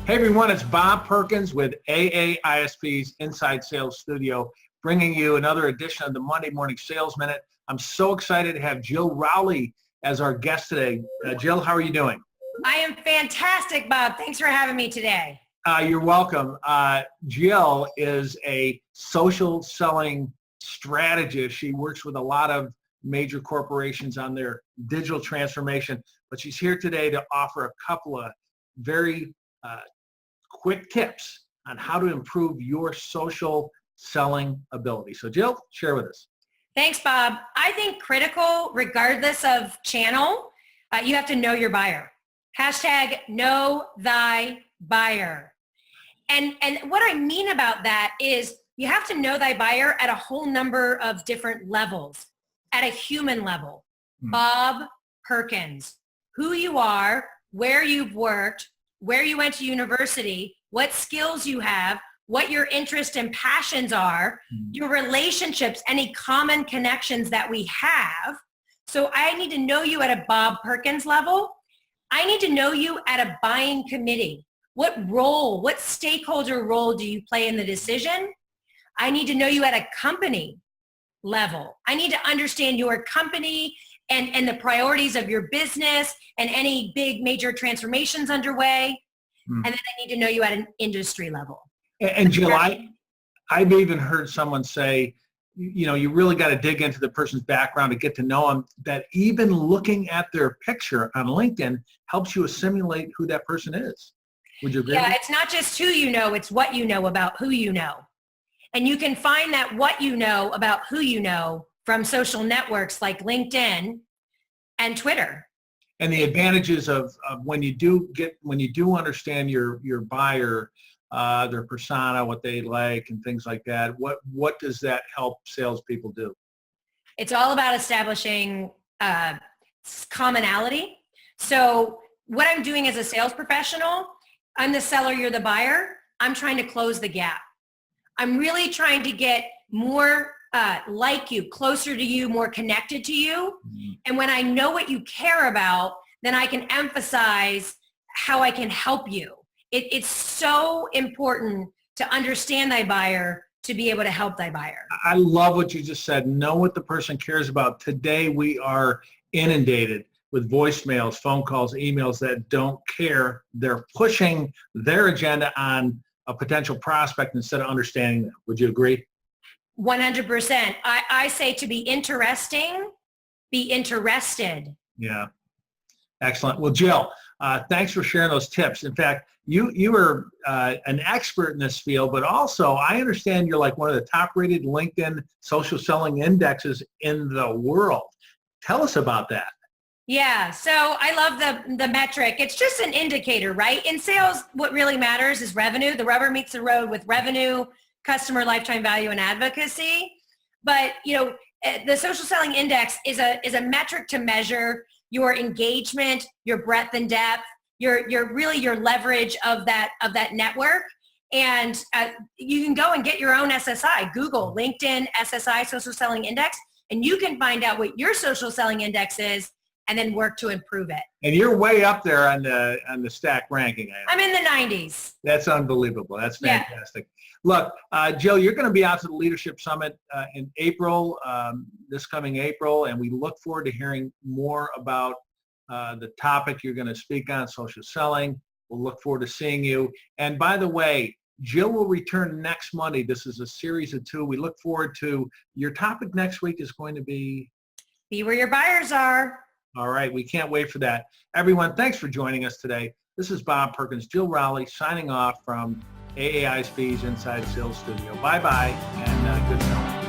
Hey everyone, it's Bob Perkins with aa-isp's Inside Sales Studio, bringing you another edition of the Monday Morning Sales Minute. I'm so excited to have Jill Rowley as our guest today. Jill, how are you doing? I am fantastic, Bob. Thanks for having me today. You're welcome. Jill is a social selling strategist. She works with a lot of major corporations on their digital transformation, but she's here today to offer a couple of very quick tips on how to improve your social selling ability. So Jill, share with us. Thanks, Bob. I think critical, regardless of channel, you have to know your buyer. Hashtag know thy buyer. And what I mean about that is you have to know thy buyer at a whole number of different levels. At a human level, Bob Perkins, who you are, where you've worked, where you went to university, what skills you have, what your interests and passions are, your relationships, any common connections that we have. So I need to know you at a Bob Perkins level. I need to know you at a buying committee. What role, what stakeholder role do you play in the decision? I need to know you at a company level. I need to understand your company and the priorities of your business and any big major transformations underway. And then I need to know you at an industry level. And Jill, I've even heard someone say, you know, you really got to dig into the person's background to get to know them, that even looking at their picture on LinkedIn helps you assimilate who that person is. Would you agree? Yeah, it's not just who you know, it's what you know about who you know. And you can find that what you know about who you know from social networks like LinkedIn and Twitter. And the advantages of when you do understand your buyer, their persona, what they like and things like that, what does that help salespeople do? It's all about establishing commonality. So what I'm doing as a sales professional, I'm the seller, you're the buyer. I'm trying to close the gap. I'm really trying to get more like you, closer to you, more connected to you. And when I know what you care about, then I can emphasize how I can help you. It's so important to understand thy buyer to be able to help thy buyer. I love what you just said. Know what the person cares about. Today we are inundated with voicemails, phone calls, emails that don't care. They're pushing their agenda on a potential prospect instead of understanding them. Would you agree? 100%. I say to be interesting, be interested. Yeah. Excellent. Well, Jill, thanks for sharing those tips. In fact, you are an expert in this field, but also I understand you're like one of the top-rated LinkedIn social selling indexes in the world. Tell us about that. Yeah, so I love the metric. It's just an indicator, right? In sales, what really matters is revenue. The rubber meets the road with revenue, customer lifetime value, and advocacy. But you know, the social selling index is a metric to measure your engagement, your breadth and depth, your really your leverage of that network. And you can go and get your own SSI. Google LinkedIn SSI Social Selling Index, and you can find out what your social selling index is, and then work to improve it. And you're way up there on the stack ranking. I'm in the 90s. That's unbelievable. That's fantastic. Yeah. Look, Jill, you're going to be out to the Leadership Summit in April, this coming April, and we look forward to hearing more about the topic you're going to speak on, social selling. We'll look forward to seeing you. And by the way, Jill will return next Monday. This is a series of 2. We look forward to your topic next week is going to be where your buyers are. All right. We can't wait for that. Everyone, thanks for joining us today. This is Bob Perkins, Jill Rowley, signing off from aa-isp's Inside Sales Studio. Bye-bye, and good selling.